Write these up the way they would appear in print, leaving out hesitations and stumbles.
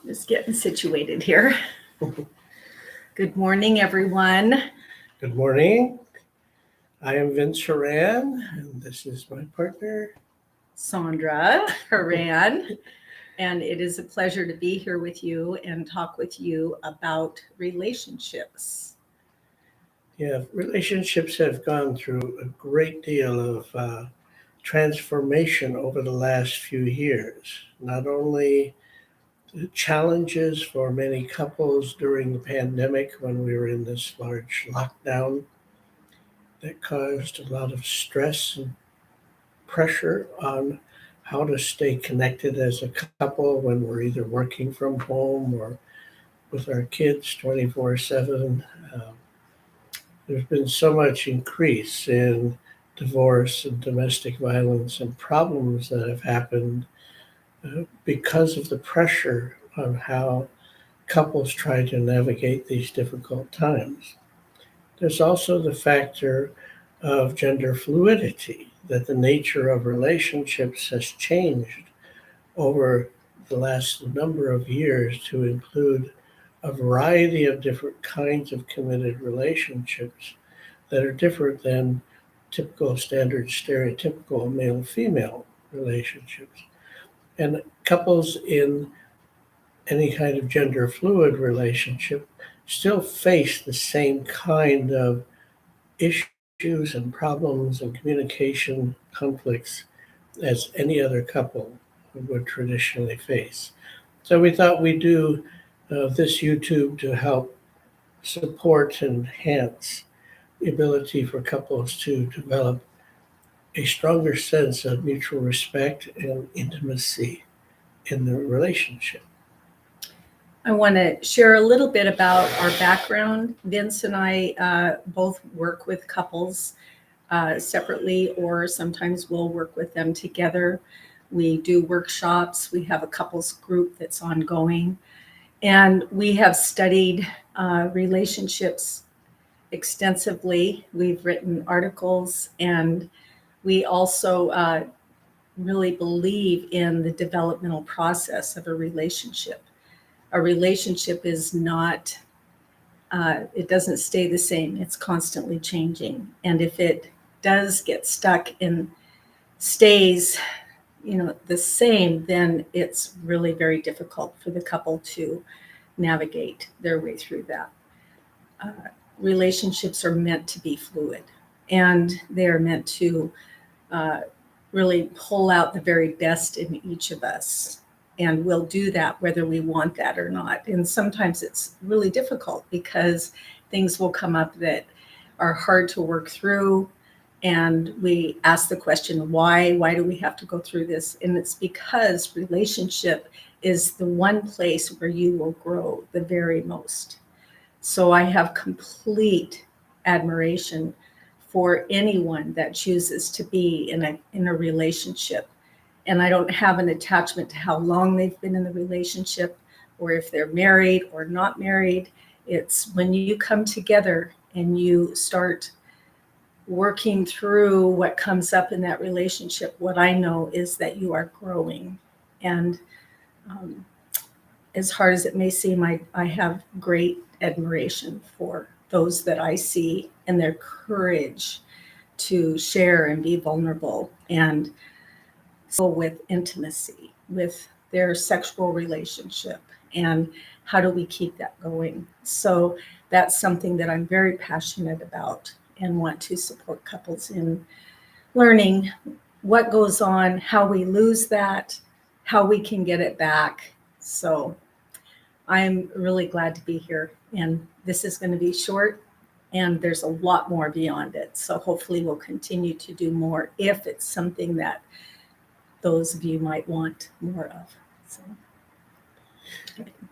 Just getting situated here. Good morning, everyone. Good morning. I am Vince Horan, and this is my partner. Sandra Haran, and it is a pleasure to be here with you and talk with you about relationships. Yeah, relationships have gone through a great deal of transformation over the last few years. Not only the challenges for many couples during the pandemic when we were in this large lockdown that caused a lot of stress and pressure on how to stay connected as a couple when we're either working from home or with our kids 24/7. Um, there's been so much increase in divorce and domestic violence and problems that have happened because of the pressure on how couples try to navigate these difficult times. There's also the factor of gender fluidity, that the nature of relationships has changed over the last number of years to include a variety of different kinds of committed relationships that are different than typical standard stereotypical male female relationships. And couples in any kind of gender fluid relationship still face the same kind of issues and problems and communication conflicts as any other couple would traditionally face. So we thought we'd do this YouTube to help support and enhance the ability for couples to develop a stronger sense of mutual respect and intimacy in the relationship. I want to share a little bit about our background. Vince and I both work with couples separately, or sometimes we'll work with them together. We do workshops. We have a couples group that's ongoing. And we have studied relationships extensively. We've written articles, and we also really believe in the developmental process of a relationship. A relationship is not, it doesn't stay the same. It's constantly changing. And if it does get stuck and stays, the same, then it's really very difficult for the couple to navigate their way through that. Uh, Relationships are meant to be fluid, and they are meant to uh, really pull out the very best in each of us. And we'll do that whether we want that or not. And sometimes it's really difficult because things will come up that are hard to work through. And we ask the question, why? Why do we have to go through this? And it's because relationship is the one place where you will grow the very most. So I have complete admiration for anyone that chooses to be in a relationship. And I don't have an attachment to how long they've been in the relationship or if they're married or not married. It's when you come together and you start working through what comes up in that relationship, what I know is that you are growing. And as hard as it may seem, I have great admiration for those that I see and their courage to share and be vulnerable and so with intimacy, with their sexual relationship, and how do we keep that going? So that's something that I'm very passionate about and want to support couples in learning what goes on, how we lose that, how we can get it back. So I'm really glad to be here, and this is going to be short, and there's a lot more beyond it. So hopefully we'll continue to do more if it's something that those of you might want more of. So.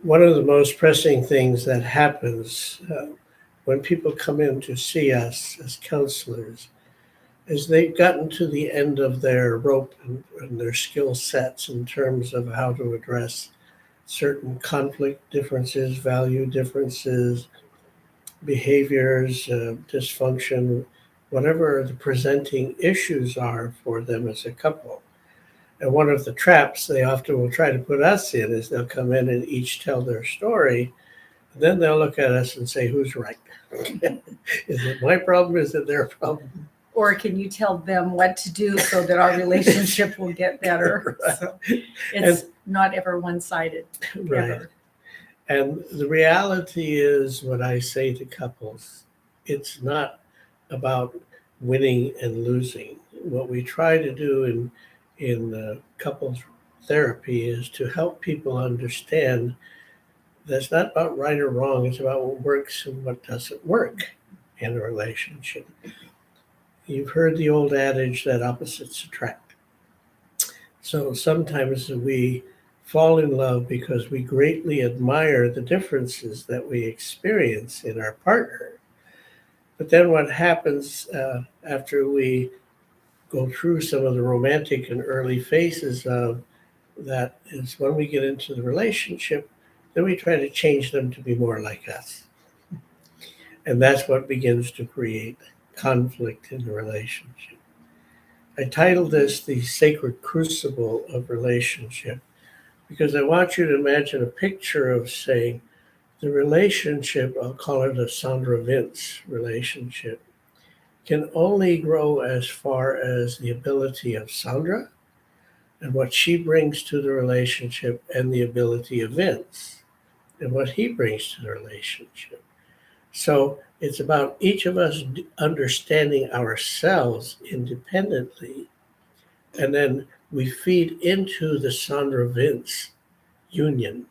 One of the most pressing things that happens when people come in to see us as counselors is they've gotten to the end of their rope and their skill sets in terms of how to address certain conflict differences, value differences, behaviors, dysfunction, whatever the presenting issues are for them as a couple. And one of the traps they often will try to put us in is they'll come in and each tell their story. And then they'll look at us and say, who's right? Is it my problem? Is it their problem? Or can you tell them what to do so that our relationship will get better? Right. So it's not ever one-sided, Right. ever. And the reality is what I say to couples, it's not about winning and losing. What we try to do in couples therapy is to help people understand that it's not about right or wrong, it's about what works and what doesn't work in a relationship. You've heard the old adage that opposites attract. So sometimes we fall in love because we greatly admire the differences that we experience in our partner. But then what happens after we go through some of the romantic and early phases of that is when we get into the relationship, then we try to change them to be more like us. And that's what begins to create conflict in the relationship. I titled this The Sacred Crucible of Relationship because I want you to imagine a picture of, say, the relationship, I'll call it a Sandra Vince relationship, can only grow as far as the ability of Sandra and what she brings to the relationship and the ability of Vince and what he brings to the relationship. So it's about each of us understanding ourselves independently, and then we feed into the Sandra Vince union.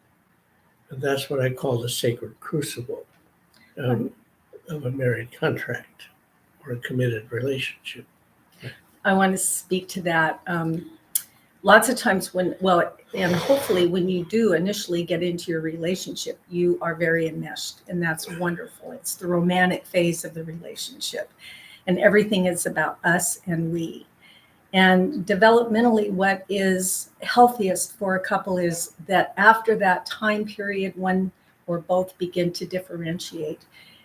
And that's what I call the sacred crucible of a married contract or a committed relationship. I want to speak to that. Lots of times and hopefully when you do initially get into your relationship, you are very enmeshed, and that's wonderful. It's the romantic phase of the relationship, and everything is about us and we. And developmentally, what is healthiest for a couple is that after that time period, one or both begin to differentiate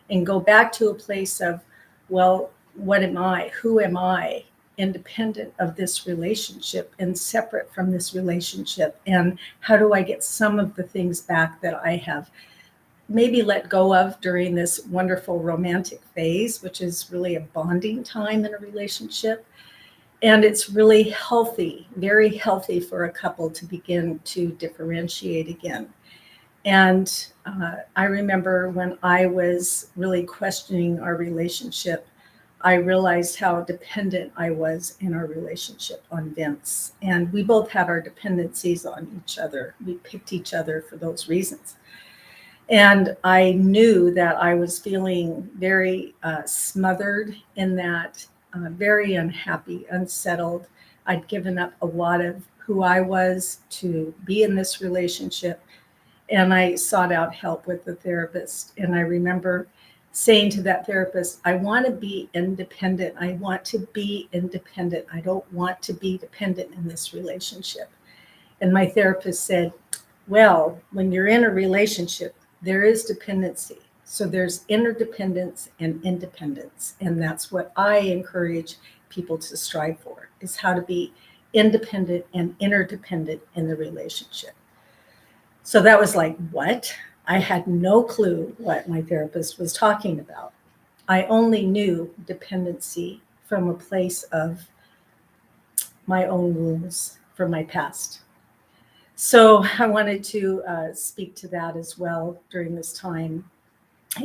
and go back to a place of, well, what am I? Who am I? Independent of this relationship and separate from this relationship. And how do I get some of the things back that I have maybe let go of during this wonderful romantic phase, which is really a bonding time in a relationship? And it's really healthy, very healthy for a couple to begin to differentiate again. And I remember when I was really questioning our relationship, I realized how dependent I was in our relationship on Vince. And we both had our dependencies on each other. We picked each other for those reasons. And I knew that I was feeling very smothered in that, very unhappy, unsettled. I'd given up a lot of who I was to be in this relationship. And I sought out help with the therapist. And I remember saying to that therapist, I want to be independent. I want to be independent. I don't want to be dependent in this relationship. And my therapist said, well, when you're in a relationship, there is dependency. So there's interdependence and independence. And that's what I encourage people to strive for, is how to be independent and interdependent in the relationship. So that was like, what? I had no clue what my therapist was talking about. I only knew dependency from a place of my own wounds from my past. So I wanted to speak to that as well during this time,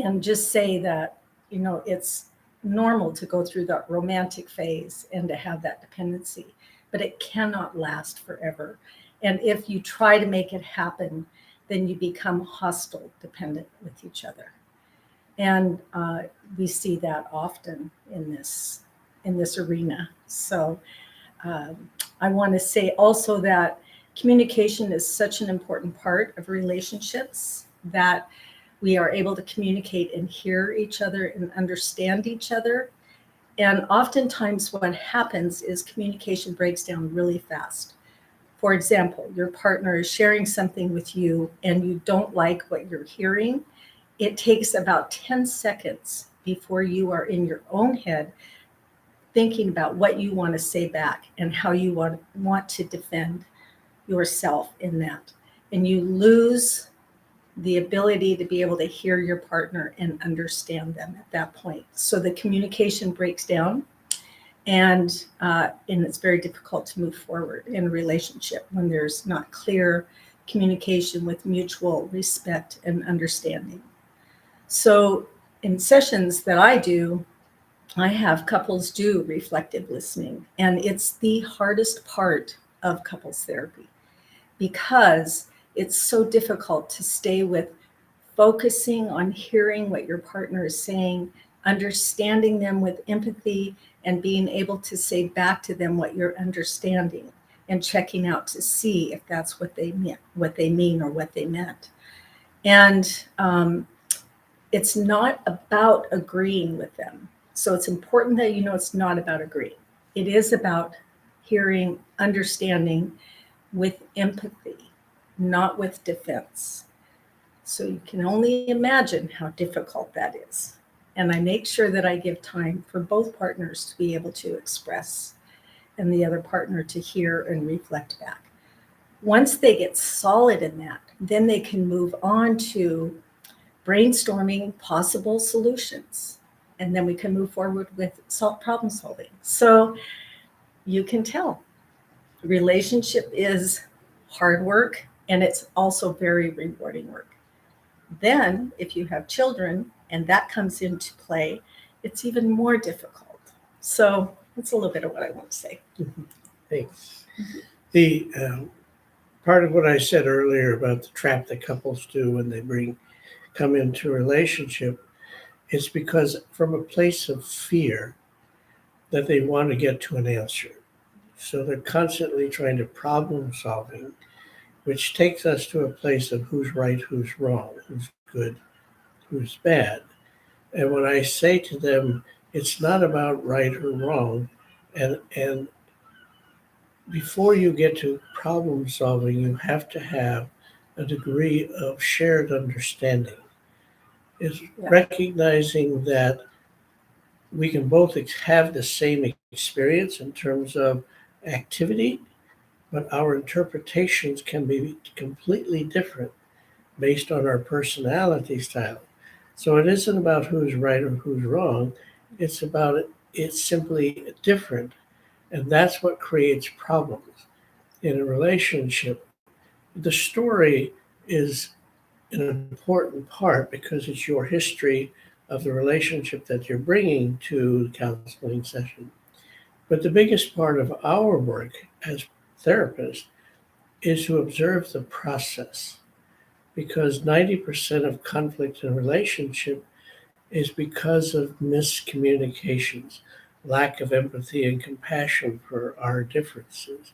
and just say that, it's normal to go through that romantic phase and to have that dependency, but it cannot last forever. And if you try to make it happen, then you become hostile dependent with each other. And we see that often in this arena. So I want to say also that communication is such an important part of relationships, that we are able to communicate and hear each other and understand each other. And oftentimes what happens is communication breaks down really fast. For example, your partner is sharing something with you and you don't like what you're hearing. It takes about 10 seconds before you are in your own head thinking about what you want to say back and how you want to defend yourself in that. And you lose the ability to be able to hear your partner and understand them at that point. So the communication breaks down, and it's very difficult to move forward in a relationship when there's not clear communication with mutual respect and understanding. So in sessions that I do, I have couples do reflective listening, and it's the hardest part of couples therapy because it's so difficult to stay with focusing on hearing what your partner is saying, understanding them with empathy, and being able to say back to them what you're understanding and checking out to see if that's what they mean or what they meant. And it's not about agreeing with them. So it's important that you know it's not about agreeing. It is about hearing, understanding with empathy, not with defense. So you can only imagine how difficult that is. And I make sure that I give time for both partners to be able to express and the other partner to hear and reflect back. Once they get solid in that, then they can move on to brainstorming possible solutions. And then we can move forward with problem solving. So you can tell relationship is hard work, and it's also very rewarding work. Then if you have children and that comes into play, it's even more difficult. So that's a little bit of what I want to say. Thanks. The part of what I said earlier about the trap that couples do when they come into a relationship is because from a place of fear that they want to get to an answer. So they're constantly trying to problem solving, which takes us to a place of who's right, who's wrong, who's good, who's bad. And when I say to them, it's not about right or wrong, and before you get to problem solving, you have to have a degree of shared understanding. Is recognizing that we can both have the same experience in terms of activity, but our interpretations can be completely different based on our personality style. So it isn't about who's right or who's wrong. It's simply different. And that's what creates problems in a relationship. The story is an important part because it's your history of the relationship that you're bringing to the counseling session. But the biggest part of our work as therapists is to observe the process, because 90% of conflict in a relationship is because of miscommunications, lack of empathy and compassion for our differences,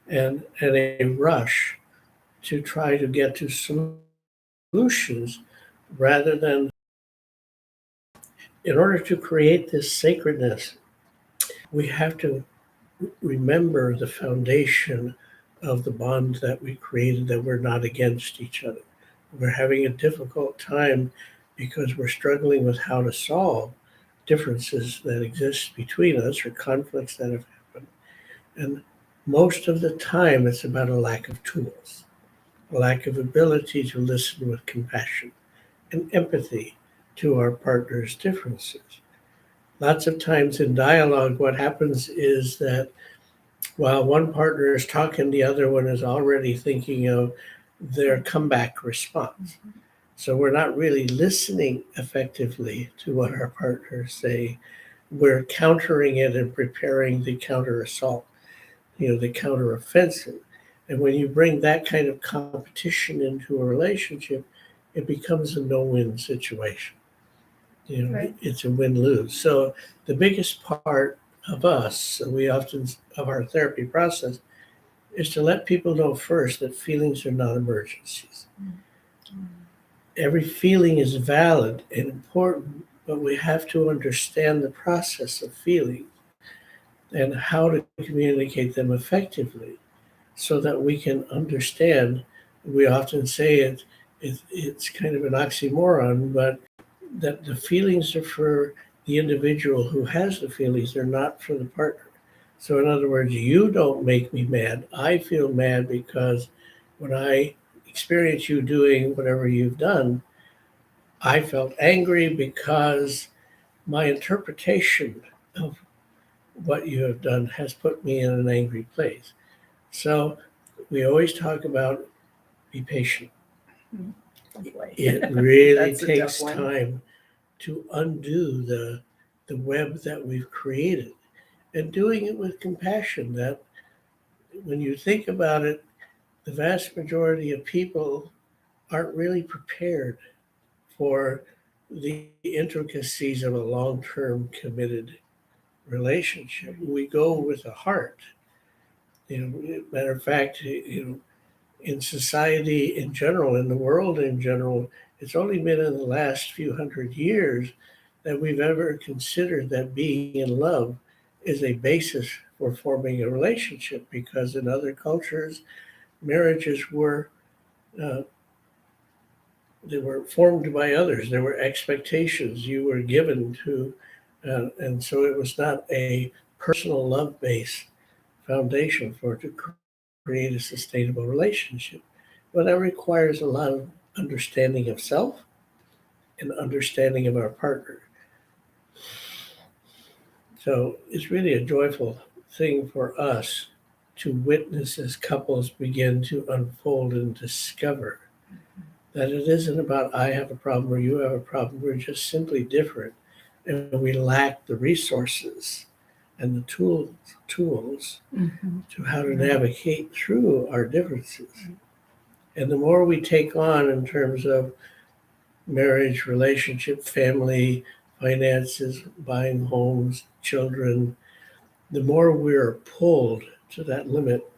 and a rush to try to get to solutions rather than, in order to create this sacredness, we have to remember the foundation of the bond that we created, that we're not against each other. We're having a difficult time because we're struggling with how to solve differences that exist between us or conflicts that have happened. And most of the time, it's about a lack of tools, a lack of ability to listen with compassion and empathy to our partner's differences. Lots of times in dialogue, what happens is that while one partner is talking, the other one is already thinking of their comeback response. So we're not really listening effectively to what our partners say. We're countering it and preparing the counter assault, the counter offensive. And when you bring that kind of competition into a relationship, it becomes a no-win situation. Right. It's a win-lose. So the biggest part of us, of our therapy process, is to let people know first that feelings are not emergencies. Mm-hmm. Every feeling is valid and important, but we have to understand the process of feeling and how to communicate them effectively so that we can understand. We often say it's kind of an oxymoron, but that the feelings are for the individual who has the feelings. They're not for the partner. So, in other words, you don't make me mad. I feel mad because when I experience you doing whatever you've done, I felt angry because my interpretation of what you have done has put me in an angry place. So, we always talk about be patient. Oh boy. It really That's a tough takes one. time to undo the web that we've created, and doing it with compassion. That when you think about it, the vast majority of people aren't really prepared for the intricacies of a long-term committed relationship. We go with a heart. Matter of fact, in society in general, in the world in general, it's only been in the last few hundred years that we've ever considered that being in love is a basis for forming a relationship, because in other cultures, marriages were uh, they were formed by others. There were expectations you were given to, and so it was not a personal love based foundation for it to create a sustainable relationship. But that requires a lot of understanding of self and understanding of our partner. So it's really a joyful thing for us to witness as couples begin to unfold and discover that it isn't about I have a problem or you have a problem. We're just simply different, and we lack the resources and the tools Mhm. to how to navigate through our differences. And the more we take on in terms of marriage, relationship, family, finances, buying homes, children, the more we're pulled to that limit.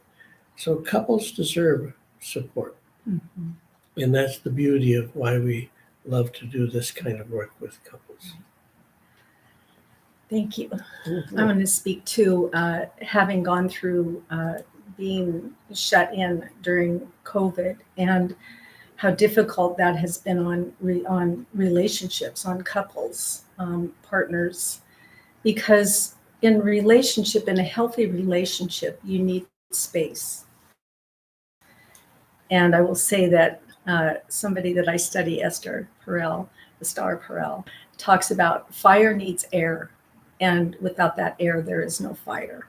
So couples deserve support. Mhm. And that's the beauty of why we love to do this kind of work with couples. Thank you. Mhm. I want to speak to having gone through being shut in during COVID and how difficult that has been on relationships, on couples, partners, because in a healthy relationship, you need space. And I will say that somebody that I study, Esther Perel, the star Perel, talks about fire needs air. And without that air, there is no fire.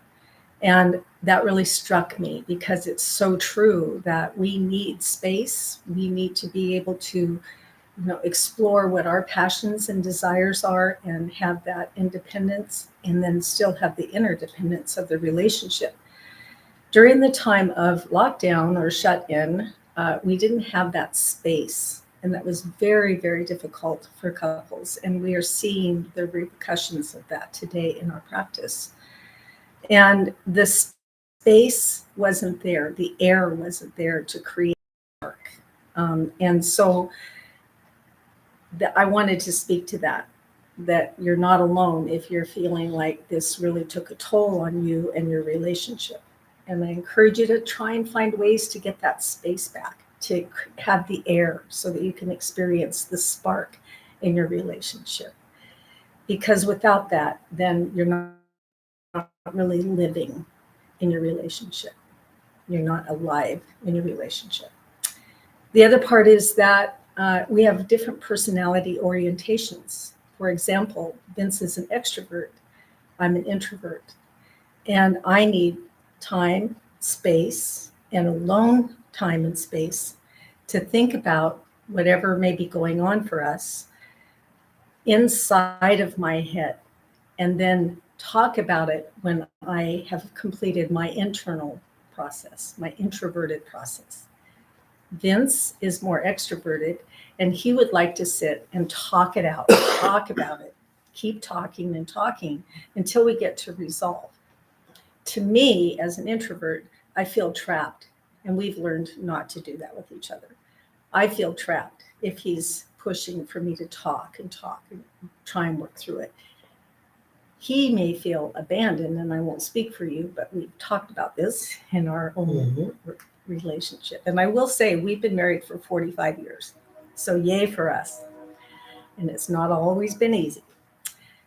And that really struck me because it's so true that we need space. We need to be able to, explore what our passions and desires are and have that independence, and then still have the interdependence of the relationship. During the time of lockdown or shut in, we didn't have that space. And that was very, very difficult for couples. And we are seeing the repercussions of that today in our practice. And the space wasn't there, the air wasn't there to create work. And so I wanted to speak to that you're not alone if you're feeling like this really took a toll on you and your relationship. And I encourage you to try and find ways to get that space back, to have the air so that you can experience the spark in your relationship. Because without that, then you're not really living in your relationship. You're not alive in your relationship. The other part is that we have different personality orientations. For example, Vince is an extrovert, I'm an introvert, and I need time, space, and alone time and space to think about whatever may be going on for us inside of my head, and then talk about it when I have completed my internal process, my introverted process. Vince is more extroverted, and he would like to sit and talk it out, talk about it, keep talking and talking until we get to resolve. To me, as an introvert, I feel trapped, and we've learned not to do that with each other. I feel trapped if he's pushing for me to talk and talk and try and work through it. He may feel abandoned, and I won't speak for you, but we've talked about this in our own relationship. And I will say we've been married for 45 years. So yay for us. And it's not always been easy.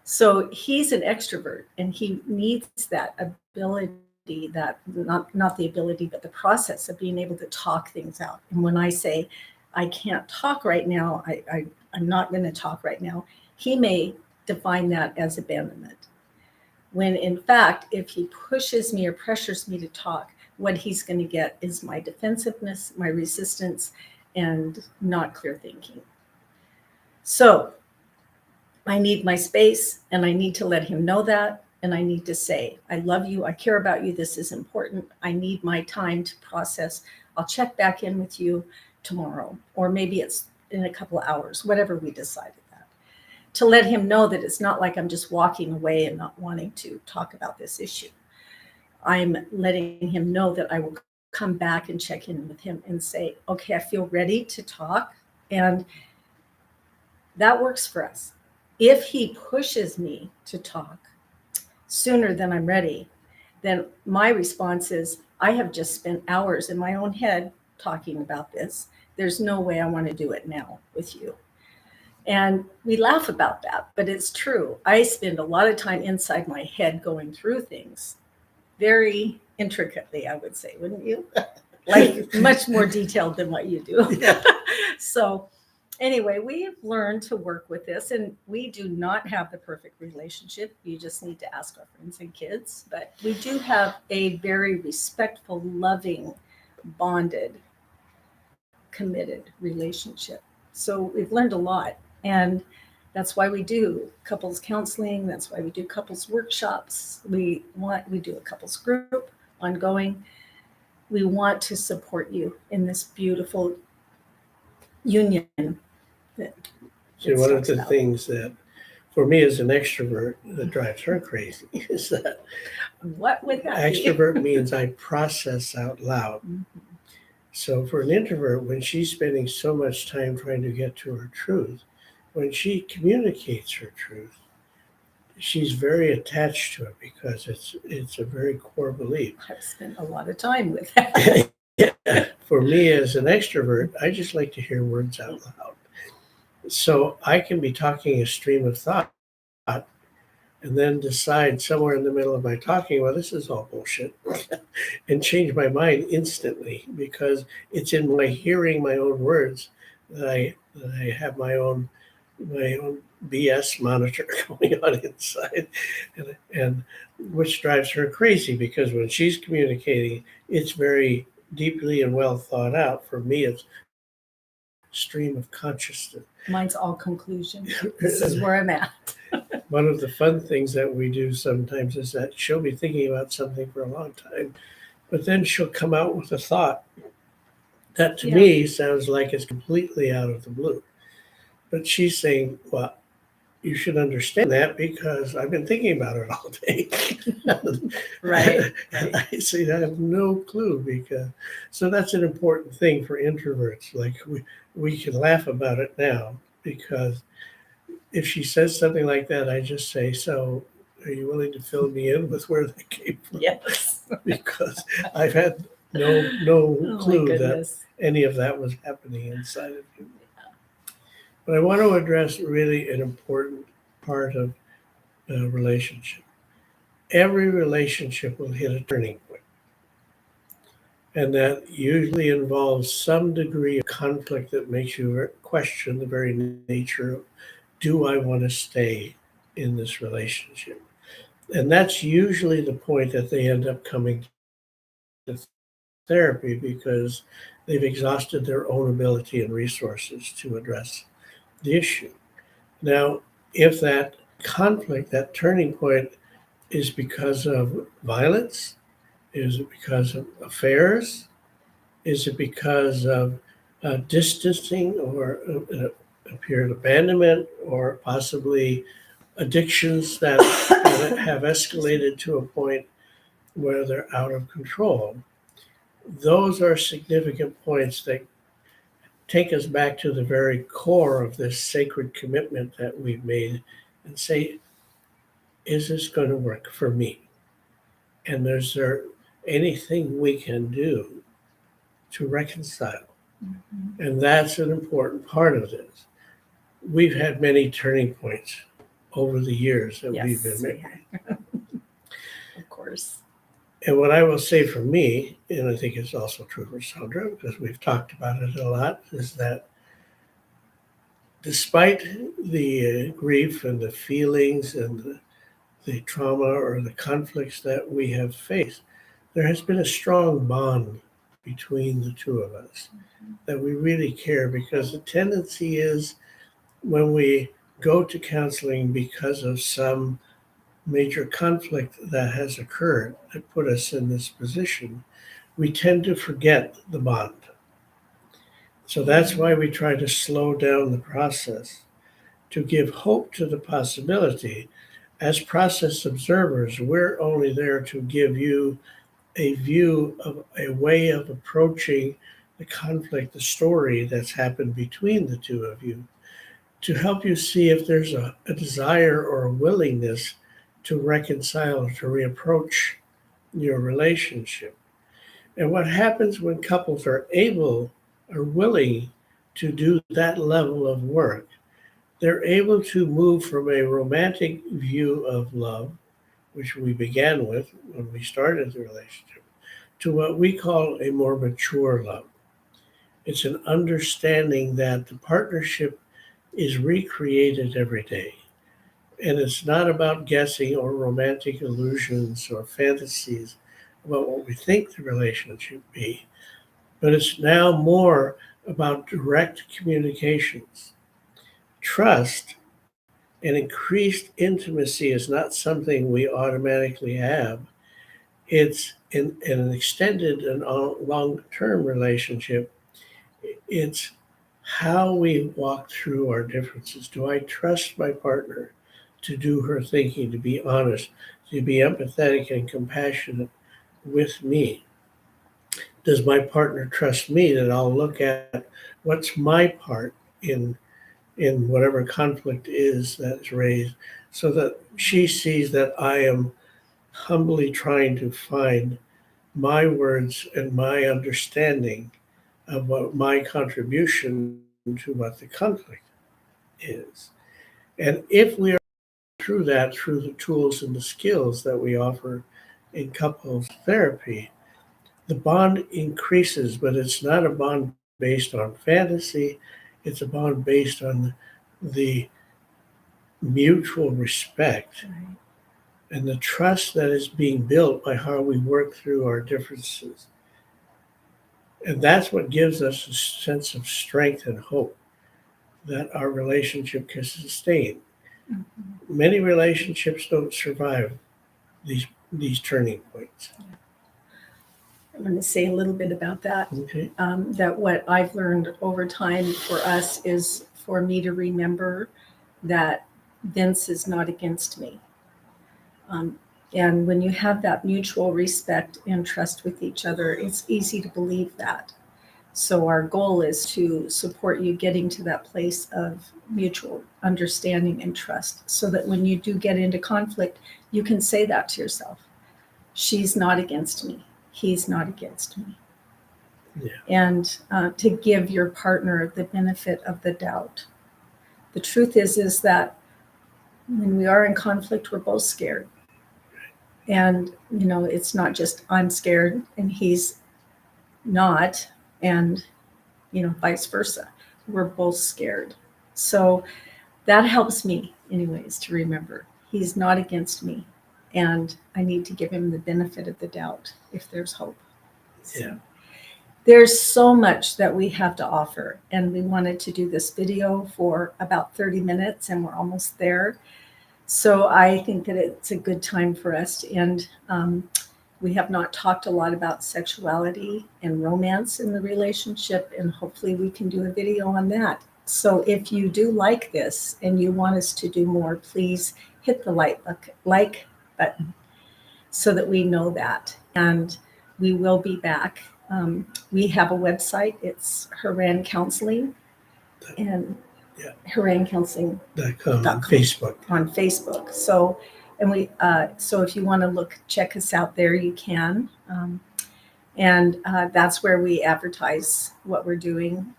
So he's an extrovert and he needs that ability, that not the ability, but the process of being able to talk things out. And when I say I can't talk right now, I'm not going to talk right now, he may define that as abandonment. When in fact, if he pushes me or pressures me to talk, what he's going to get is my defensiveness, my resistance, and not clear thinking. So I need my space and I need to let him know that. And I need to say, I love you. I care about you. This is important. I need my time to process. I'll check back in with you tomorrow, or maybe it's in a couple of hours, whatever we decided that. To let him know that it's not like I'm just walking away and not wanting to talk about this issue. I'm letting him know that I will come back and check in with him and say, okay, I feel ready to talk. And that works for us. If he pushes me to talk sooner than I'm ready, then my response is, I have just spent hours in my own head talking about this. There's no way I want to do it now with you. And we laugh about that, but it's true. I spend a lot of time inside my head going through things very intricately, I would say, wouldn't you? Like much more detailed than what you do. Yeah. So anyway, we've learned to work with this, and we do not have the perfect relationship. You just need to ask our friends and kids. But we do have a very respectful, loving, bonded, committed relationship. So we've learned a lot. And that's why we do couples counseling. That's why we do couples workshops. We do a couples group ongoing. We want to support you in this beautiful union. See, one of the things that, for me as an extrovert, that drives her crazy is that What would that be? extrovert means I process out loud. Mhm. So for an introvert, when she's spending so much time trying to get to her truth, when she communicates her truth, she's very attached to it because it's a very core belief. I've spent a lot of time with that. Yeah. For me as an extrovert, I just like to hear words out loud. So I can be talking a stream of thought and then decide somewhere in the middle of my talking, well, this is all bullshit, and change my mind instantly because it's in my hearing my own words that I have my own BS monitor going on inside, and which drives her crazy because when she's communicating, it's very deeply and well thought out. For me, it's stream of consciousness. Mine's all conclusion. This is where I'm at. One of the fun things that we do sometimes is that she'll be thinking about something for a long time, but then she'll come out with a thought that to me sounds like it's completely out of the blue. But she's saying, well, you should understand that because I've been thinking about it all day. Right. I say I have no clue because so that's an important thing for introverts. Like we can laugh about it now because if she says something like that, I just say, so are you willing to fill me in with where that came from? Yes. Because I've had no Oh, clue my that goodness. any of that was happening inside of you. But I want to address really an important part of a relationship. Every relationship will hit a turning point. And that usually involves some degree of conflict that makes you question the very nature of, do I want to stay in this relationship? And that's usually the point that they end up coming to therapy because they've exhausted their own ability and resources to address the issue. Now, if that conflict, that turning point is because of violence, is it because of affairs, is it because of distancing or a period of abandonment or possibly addictions that have escalated to a point where they're out of control. Those are significant points that take us back to the very core of this sacred commitment that we've made and say, is this going to work for me? And is there anything we can do to reconcile? And that's an important part of this. We've had many turning points over the years that we've been Yes, married. we have. Of course. And what I will say for me, and I think it's also true for Sandra, because we've talked about it a lot, is that despite the grief and the feelings and the trauma or the conflicts that we have faced, there has been a strong bond between the two of us that we really care, because the tendency is when we go to counseling because of some major conflict that has occurred that put us in this position, we tend to forget the bond. So that's why we try to slow down the process to give hope to the possibility. As process observers, we're only there to give you a view of a way of approaching the conflict, the story that's happened between the two of you, to help you see if there's a desire or a willingness to reconcile, to reapproach your relationship. And what happens when couples are willing to do that level of work, they're able to move from a romantic view of love, which we began with when we started the relationship, to what we call a more mature love. It's an understanding that the partnership is recreated every day. And it's not about guessing or romantic illusions or fantasies about what we think the relationship be, but it's now more about direct communications. Trust and increased intimacy is not something we automatically have. It's in an extended and long-term relationship. It's how we walk through our differences. Do I trust my partner to do her thinking, to be honest, to be empathetic and compassionate with me? Does my partner trust me that I'll look at what's my part in whatever conflict is that's raised, so that she sees that I am humbly trying to find my words and my understanding of what my contribution to what the conflict is. And if we are through that, through the tools and the skills that we offer in couples therapy, the bond increases, but it's not a bond based on fantasy. It's a bond based on the mutual respect Right. and the trust that is being built by how we work through our differences. And that's what gives us a sense of strength and hope that our relationship can sustain. Mhm. Many relationships don't survive these turning points. I'm going to say a little bit about that. Okay. That what I've learned over time for us is for me to remember that Vince is not against me. And when you have that mutual respect and trust with each other, it's easy to believe that. So our goal is to support you getting to that place of mutual understanding and trust, so that when you do get into conflict, you can say that to yourself. She's not against me. He's not against me. Yeah. And to give your partner the benefit of the doubt. The truth is that when we are in conflict, we're both scared. And, it's not just I'm scared and he's not, and, vice versa. We're both scared. So that helps me, anyways, to remember he's not against me. And I need to give him the benefit of the doubt if there's hope. So, Yeah. there's so much that we have to offer. And we wanted to do this video for about 30 minutes, and we're almost there. So I think that it's a good time for us to end. We have not talked a lot about sexuality and romance in the relationship, and hopefully we can do a video on that. So if you do like this and you want us to do more, please hit the like button so that we know that. And we will be back. We have a website. It's Haran Counseling, and Haran Counseling .com on Facebook. on Facebook. So if you want to check us out there, you can. And that's where we advertise what we're doing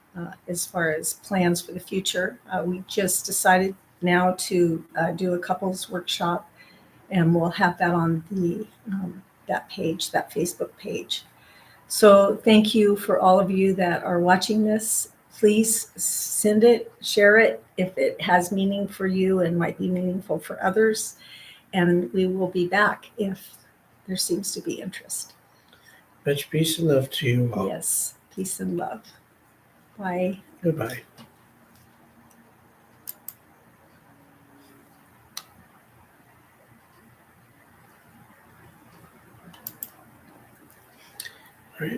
as far as plans for the future. We just decided now to do a couples workshop, and we'll have that on the that page, that Facebook page. So thank you for all of you that are watching this. Please send it, share it if it has meaning for you and might be meaningful for others. And we will be back if there seems to be interest. Much peace and love to you all. Yes, peace and love. Bye. Goodbye. All right.